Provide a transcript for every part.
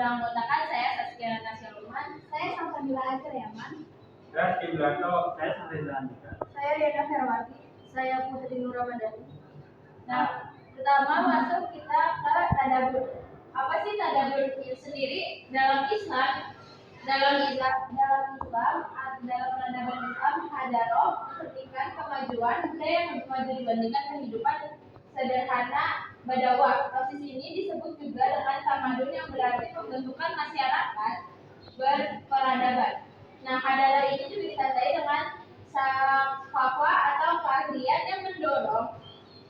beranggotakan saya Saskia Natasha Luman, Saya Salsabila Ajar Yaman. Saya Kim Blanco, saya Santiza Andika. Saya Riana Ferwati. saya Putri Nur Ramadhani. Nah, pertama masuk kita ke tadabbur. Apa sih tadabbur itu sendiri? Dalam Islam, dalam peradaban Islam, hadaroh mencerminkan kemajuan budaya yang lebih maju dibandingkan kehidupan sederhana Badawa. Proses ini disebut juga dengan tamadun yang berarti pembentukan masyarakat berperadaban. Nah, hadaroh ini juga ditandai dengan fatwa atau keahlian yang mendorong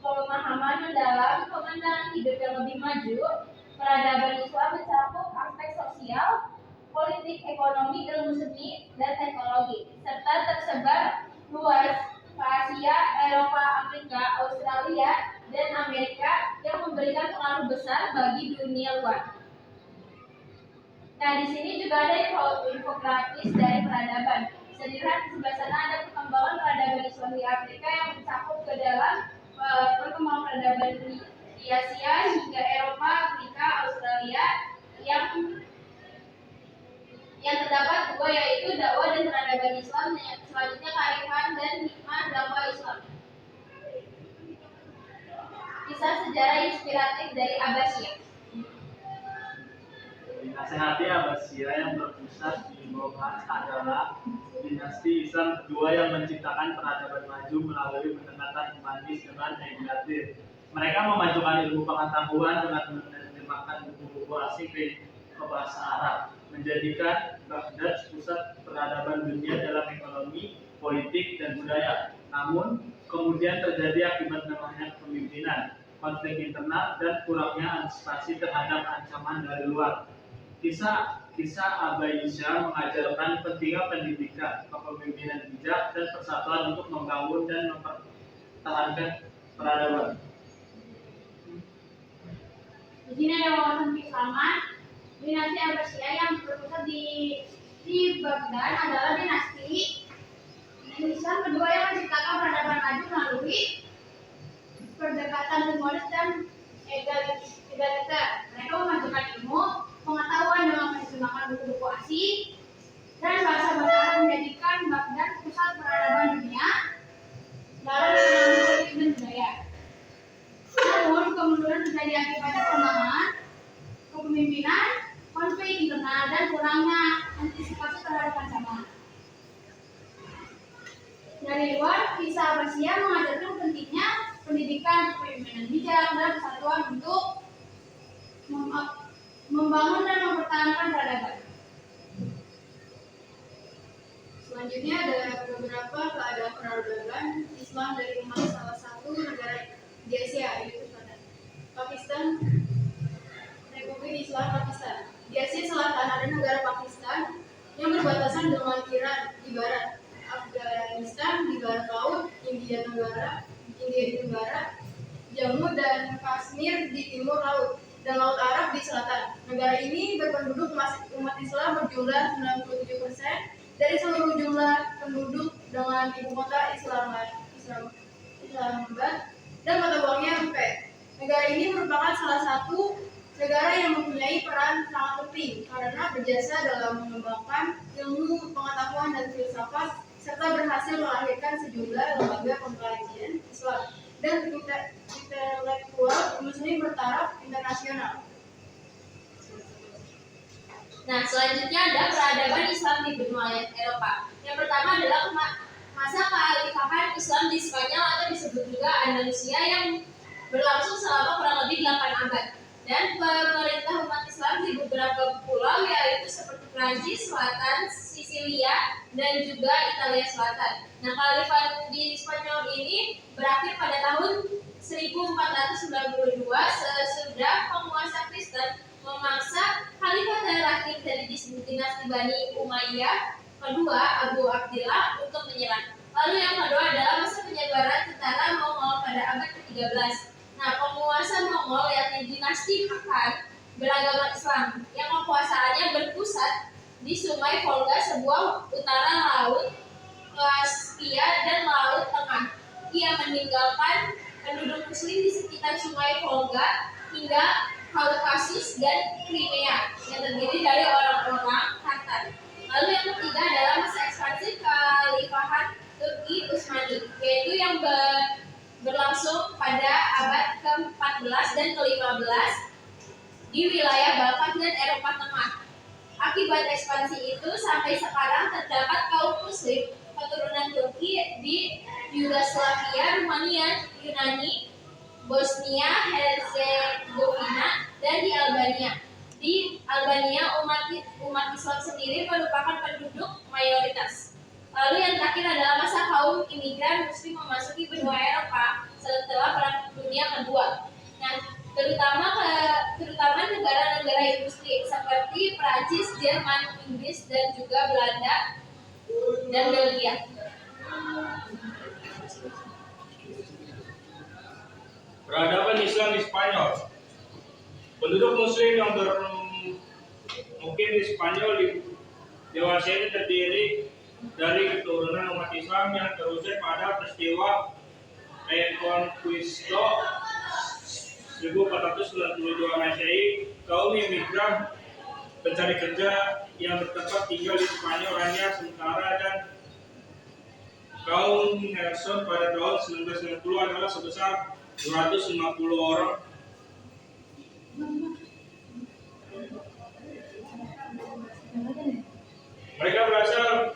pemahaman mendalam pemandangan hidup yang lebih maju. Peradaban Islam mencakup aspek sosial, politik, ekonomi, ilmu seni, dan teknologi, serta tersebar luas ke Asia, Eropa, Afrika, Australia, dan Amerika yang memberikan pengaruh besar bagi dunia luar. Nah, di sini juga ada infografis dari peradaban. Bisa dilihat di sebelah sana ada perkembangan peradaban Islam di Afrika yang mencakup ke dalam perkembangan peradaban di Asia hingga Eropa, Afrika, Australia yang terdapat dua, yaitu dakwah dan peradaban Islam, selanjutnya kearifan dan hikmah dakwah Islam. Kisah sejarah inspiratif dari Abbasiyah. Dinasihati Abbasiyah yang berpusat di Moghaz adalah dinasti Islam kedua yang menciptakan peradaban maju melalui pendekatan humanis dengan egalitir. Mereka memajukan ilmu pengetahuan dengan menerjemahkan buku-buku asing ke bahasa Arab, menjadikan Baghdad pusat peradaban dunia dalam ekonomi, politik, dan budaya. Namun, kemudian terjadi akibat lemahnya kepemimpinan, konflik internal, dan kurangnya antisipasi terhadap ancaman dari luar. Kisah Abbasiyah mengajarkan pentingnya pendidikan, kepemimpinan bijak, dan persatuan untuk membangun dan mempertahankan peradaban. Di sini ada wawasan keislaman. Dinasti Abbasiyah yang berpusat di Baghdad adalah dinasti Islam kedua yang menciptakan peradaban maju melalui pendekatan humanis dan egaliter. Mereka memajukan ilmu pengetahuan dengan menerjemahkan buku-buku asing dan bahasa-bahasa Arab, menjadikan Baghdad pusat peradaban dunia dalam ekonomi, politik, dan budaya. Namun, kemunduran terjadi akibat kelemahan kepemimpinan, konflik internal, dan kurangnya antisipasi terhadap ancaman dari luar. Kisah Abbasiyah mengajarkan pentingnya pendidikan, kepemimpinan bijak, dan persatuan untuk membangun dan mempertahankan peradaban. Selanjutnya ada beberapa keadaan peradaban Islam dari umat salah satu negara di Asia, yaitu Pakistan, Republik Islam Pakistan. Di Asia Selatan ada negara Pakistan yang berbatasan dengan Iran di barat, Afghanistan di barat laut, India di tenggara, Jammu dan Kashmir di timur laut, dan Laut Arab di selatan. Negara ini berpenduduk umat Islam berjumlah 97% dari seluruh jumlah penduduk, dengan ibu kota Islamabad dan mata uangnya rupiah. Negara ini merupakan salah satu negara yang mempunyai peran sangat penting karena berjasa dalam mengembangkan ilmu pengetahuan dan filsafat, serta berhasil melahirkan sejumlah lembaga pengkajian Islam dan intelektual muslim bertaraf internasional. Nah, selanjutnya ada peradaban Islam di benua Eropa. Yang pertama adalah masa kealifahan Islam di Spanyol atau disebut juga Andalusia yang berlangsung selama kurang lebih 8 abad. Dan pemerintah umat Islam di beberapa pulau, yaitu seperti Prancis Selatan, Sisilia, dan juga Italia Selatan. Nah, kealifahan di Spanyol ini berakhir pada tahun 1492 sesudah penguasa Kristen memaksa khalifah terakhir dari dinasti Bani Umayyah kedua, Abu Abdillah, untuk menyerang. Lalu yang kedua adalah masa penyebaran tentara Mongol pada abad ke-13. Nah, penguasa Mongol yakni dinasti Khan beragama Islam yang kekuasaannya berpusat di Sungai Volga, sebuah utara laut Kaspia dan Laut Tengah. Ia meninggalkan penduduk muslim di sekitar Sungai Volga hingga Kaukasus dan Crimea yang terdiri dari orang-orang Tatar. Lalu yang ketiga adalah masa ekspansi Khalifahan Turki Utsmani, yaitu yang berlangsung pada abad ke-14 dan ke-15 di wilayah Balkan dan Eropa Tengah. Akibat ekspansi itu, sampai sekarang terdapat kaum muslim keturunan Turki di Yugoslavia, Rumania, Yunani, Bosnia, Herzegovina, dan di Albania. Di Albania, umat Islam sendiri merupakan penduduk mayoritas. Lalu yang terakhir adalah masa kaum imigran muslim memasuki benua Eropa setelah Perang Dunia Kedua. Nah, terutama negara-negara industri seperti Prancis, Jerman, Inggris, dan juga Belanda dan Belgia. Peradaban Islam di Spanyol. Penduduk Muslim yang bermukim di Spanyol dewasa ini terdiri dari keturunan umat Islam yang terusir pada peristiwa Reconquista 1492 Masehi. Kaum imigran pencari kerja yang bertempat tinggal di Spanyol hanya sementara, dan kaum Nelson pada tahun 1990 adalah sebesar 250 orang. Mereka berasal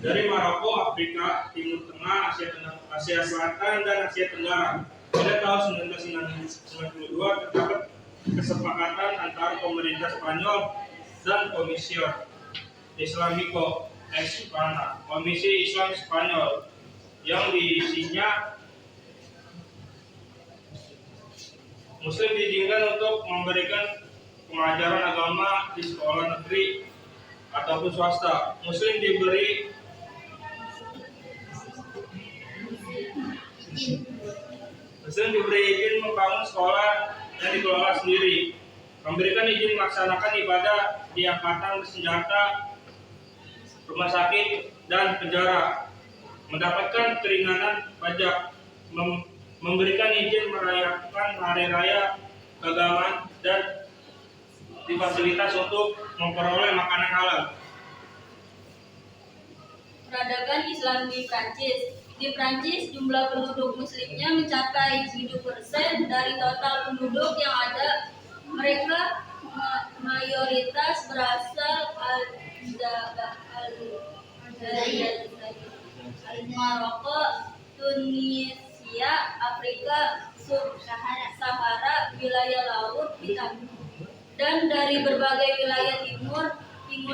dari Maroko, Afrika, Timur Tengah, Asia Selatan, dan Asia Tenggara. Pada tahun 1992 terdapat kesepakatan antara pemerintah Spanyol dan Komisión Islámico Hispana, Komisi Islam Spanyol, yang diisinya Muslim diizinkan untuk memberikan pengajaran agama di sekolah negeri ataupun swasta. Muslim diberi izin membangun sekolah yang dikelola sendiri, memberikan izin melaksanakan ibadah di angkatan bersenjata, rumah sakit, dan penjara, mendapatkan keringanan pajak, memberikan izin merayakan hari raya keagamaan, dan difasilitas untuk memperoleh makanan halal. Peradaban Islam di Prancis. Di Prancis, jumlah penduduk muslimnya mencapai 7% dari total penduduk yang ada. Mereka mayoritas berasal dari Maroko, Tunisia, Afrika Sub-Sahara, wilayah laut hitam, dan dari berbagai wilayah Timur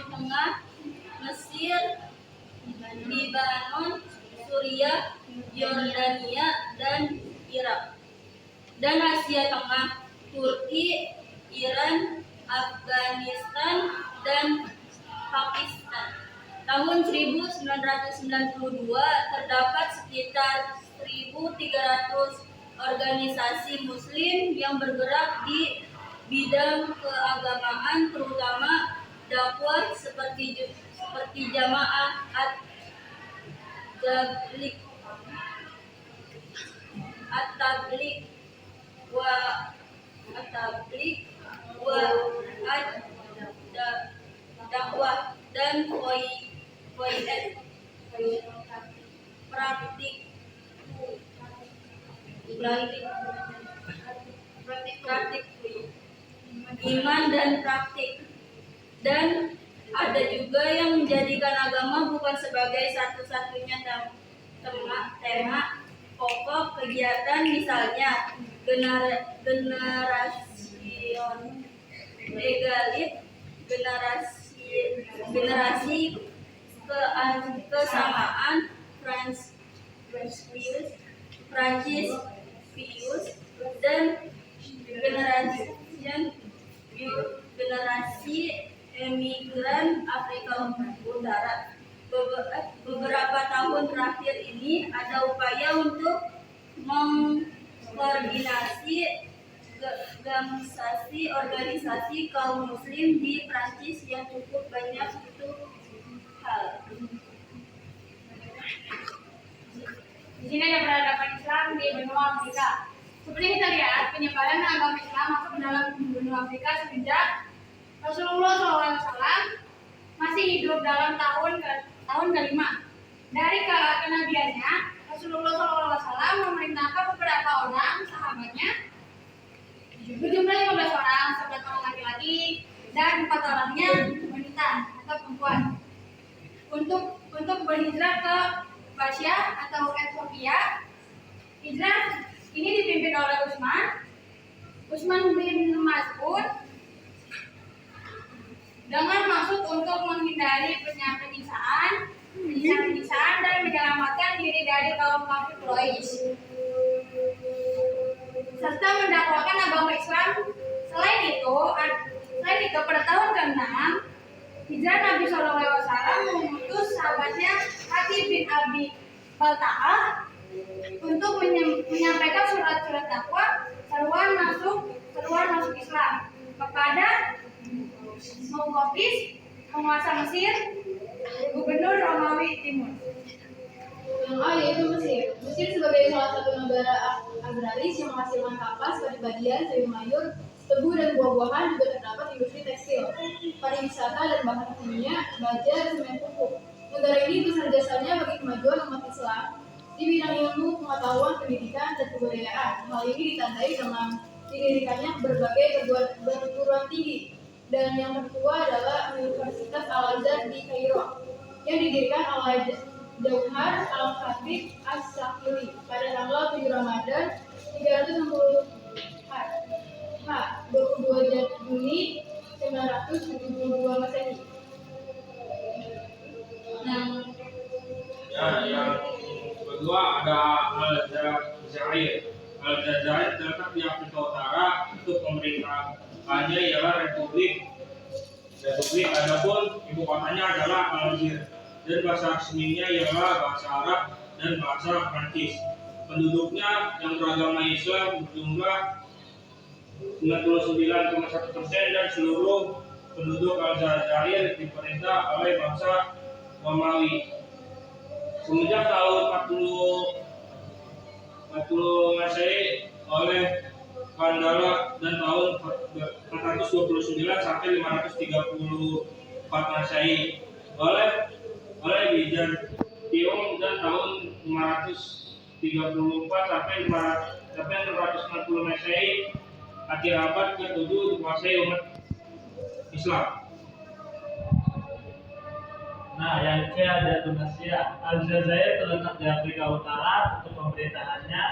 Tengah, Mesir, Libanon, Suriah, Yordania, dan Irak, dan Asia Tengah, Turki, Iran, Afghanistan, dan Pakistan. Tahun 1992 terdapat sekitar 1.300 organisasi Muslim yang bergerak di bidang keagamaan, terutama dakwah seperti Jamaah At-Tabligh wa dakwah dan praktik iman dan praktik. Dan ada juga yang menjadikan agama bukan sebagai satu-satunya tema pokok kegiatan, misalnya generasion egalit, generasi kesamaan, Prancis Pius, dan generasi emigran Afrika Utara. Beberapa tahun terakhir ini ada upaya untuk mengkoordinasi organisasi kaum muslim di Prancis yang cukup banyak itu hal. Di sini ada peradaban Islam di benua Afrika. Seperti kita lihat, penyebaran agama Islam masuk ke dalam benua Afrika semenjak Rasulullah SAW masih hidup dalam tahun ke-5 dari kenabiannya. Rasulullah SAW memerintahkan beberapa orang sahabatnya berjumlah 15 orang, 11 orang laki-laki dan 4 orangnya wanita atau perempuan untuk berhijrah ke Persia atau Ethiopia. Hijrah ini dipimpin oleh Utsman bin Mas'ud dengan maksud untuk menghindari penyiksaan dan menyelamatkan diri dari kaum kafir Quraisy serta mendakwakan agama Islam. Selain itu pada tahun ke-6 hijrah Nabi SAW mengutus sahabatnya Hatib bin Abi Balta'ah untuk menyampaikan surat-surat dakwah seruan masuk Islam kepada Muqawqis, penguasa Mesir, gubernur Romawi Timur. Yang A yaitu Mesir. Mesir sebagai salah satu negara agraris yang menghasilkan kapas, badi-badian, sayur mayur, tebu dan buah-buahan, juga terdapat industri tekstil, pariwisata dan bahan kimia, baja, dan semen pupuk. Negara ini besar jasanya bagi kemajuan umat Islam di bidang ilmu, pengetahuan, pendidikan, dan kebudayaan. Hal ini ditandai dengan didirikannya berbagai perguruan tinggi, dan yang tertua adalah Universitas Al-Azhar di Kairo yang didirikan oleh Jauhar Al-Khatib As-Sakili pada tanggal 7 Ramadan 360 22 Juni 972 Masehi. Yang kedua ada Al-Jazair. Al-Jazair terletak di Afrika Utara. Untuk pemerintahannya ialah Republik. Adapun ibu kotanya adalah Algiers dan bahasa resminya ialah bahasa Arab dan bahasa Prancis. Penduduknya yang beragama Islam berjumlah 99,1% dan seluruh penduduk Aljazair diperintah oleh bangsa Romawi. Semenjak tahun 40 Masehi oleh Kandala dan tahun 429 sampai 534 Masehi oleh Bizantium dan tahun 534 sampai 660 Masehi akhir abad ke-7 dikuasai umat Islam. Nah, yang C ada Tunisia. Aljazair terletak di Afrika Utara. Untuk pemerintahannya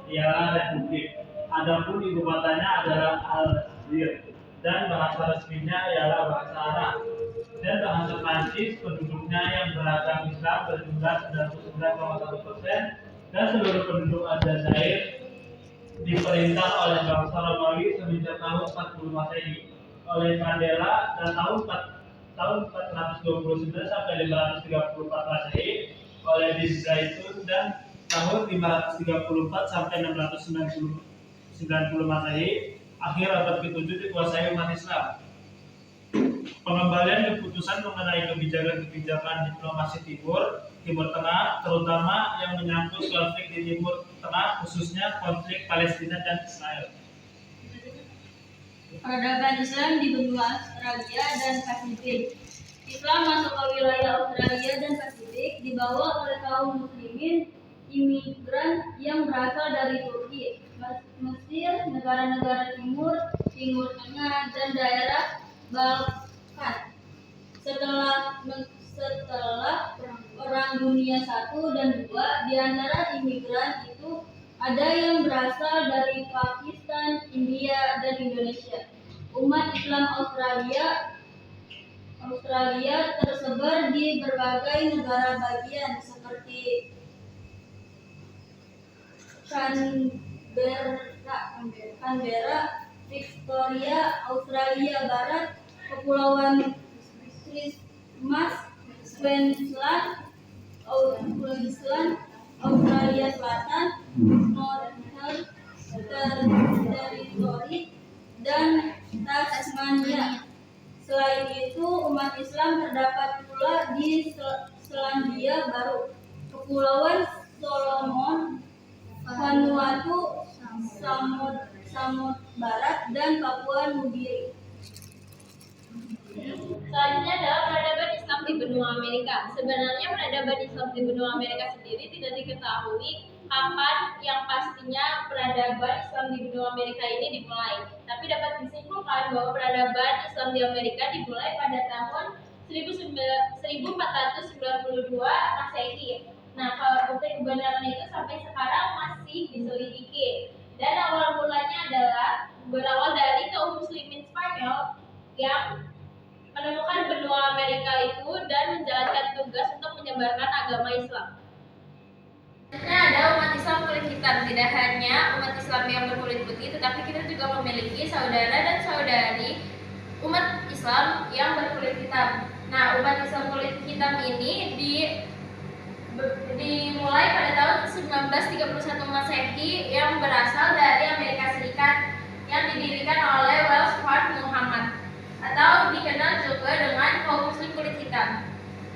ialah Republik. Adapun ibu kotanya adalah Algiers dan bahasa resminya ialah bahasa Arab dan bahasa Prancis. Penduduknya yang beragama Islam berjumlah 99,1% dan seluruh penduduk Aljazair diperintah oleh bangsa Romawi semenjak tahun 40 Masehi oleh Kandela dan tahun 429 sampai 534 Masehi oleh Bizantium dan tahun 534 sampai 690 Masehi akhir abad ke-7 dikuasai umat Islam. Pengembalian keputusan mengenai kebijakan diplomasi Timur Tengah, terutama yang menyangkut konflik di Timur Tengah, khususnya konflik Palestina dan Israel. Peradaban Islam di benua Australia dan Pasifik. Islam masuk ke wilayah Australia dan Pasifik dibawa oleh kaum muslimin imigran yang berasal dari Turki, Mesir, negara-negara Timur Tengah, dan daerah Balkan. Setelah Perang Dunia I dan II, di antara imigran itu ada yang berasal dari Pakistan, India, dan Indonesia. Umat Islam Australia tersebar di berbagai negara bagian seperti Canberra, Victoria, Australia Barat, Kepulauan Christmas, Queensland, Australia Selatan, Northern Territory, dan Tasmania. Selain itu, umat Islam terdapat pula di Selandia Baru, Kepulauan Solomon, Vanuatu, Samut Barat, dan Papua Nugini. Selanjutnya adalah peradaban Islam di benua Amerika. Sebenarnya peradaban Islam di benua Amerika sendiri tidak diketahui kapan yang pastinya peradaban Islam di benua Amerika ini dimulai. Tapi dapat disimpulkan bahwa peradaban Islam di Amerika dimulai pada tahun 1492 Masehi. Nah, kalau bukti kebenaran itu sampai sekarang masih diselidiki. Dan awal mulanya adalah berawal dari kaum muslimin Spanyol yang menemukan benua Amerika itu dan menjalankan tugas untuk menyebarkan agama Islam. Selanjutnya ada umat Islam kulit hitam. Tidak hanya umat Islam yang berkulit putih, tetapi kita juga memiliki saudara dan saudari umat Islam yang berkulit hitam. Nah, umat Islam kulit hitam ini dimulai pada tahun 1931 Masehi yang berasal dari Amerika Serikat yang didirikan oleh Wells Fargo Muhammad, atau dikenal juga dengan kaum muslim kulit hitam,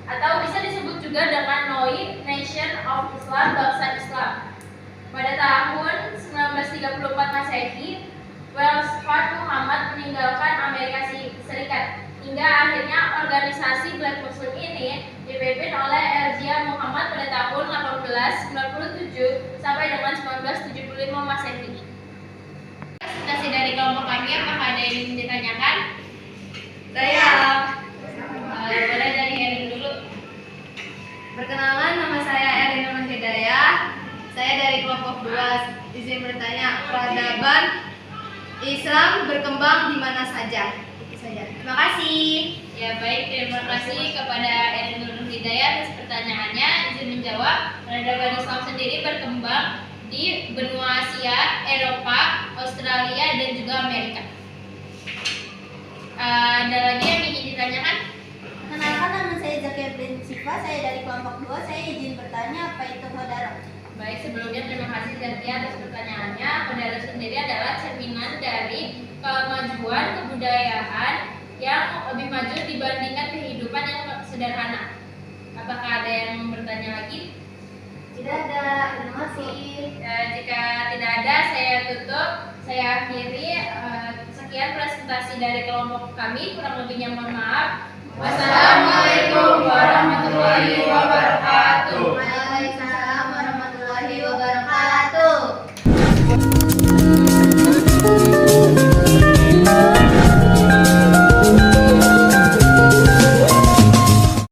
atau bisa disebut juga dengan Noi Nation of Islam, bangsa Islam. Pada tahun 1934 Masehi, Wells Fargo Muhammad meninggalkan Amerika Serikat, hingga akhirnya organisasi Black Muslim ini dipimpin oleh Elijah Muhammad pada tahun 1897 sampai dengan 1975 Masehi. Presentasi dari kelompok kami, apakah ada yang ingin ditanyakan? Saya Boleh dari Erin dulu. perkenalan, nama saya Erin Nur Hidayah. Saya dari kelompok 2. Izin bertanya, peradaban Islam berkembang di mana saja? Itu saja. Terima kasih. Ya baik, terima kasih kepada Erin Nur Hidayah atas pertanyaannya. Izin menjawab, peradaban Islam sendiri berkembang di benua Asia, Eropa, Australia, dan juga Amerika. Ada lagi yang ingin ditanyakan? Kenalkan, nama saya Zakia Prinsipa, saya dari kelompok 2. Saya izin bertanya, apa itu Hodaro? Baik, sebelumnya terima kasih Zakia atas pertanyaannya. Hodaro sendiri adalah cerminan dari kemajuan kebudayaan yang lebih maju dibandingkan kehidupan yang sederhana. Apakah ada yang bertanya lagi? Tidak ada, terima kasih. Jika tidak ada, saya tutup. Saya akhiri. Sekian presentasi dari kelompok kami. Kurang lebihnya mohon maaf. Wassalamualaikum warahmatullahi wabarakatuh.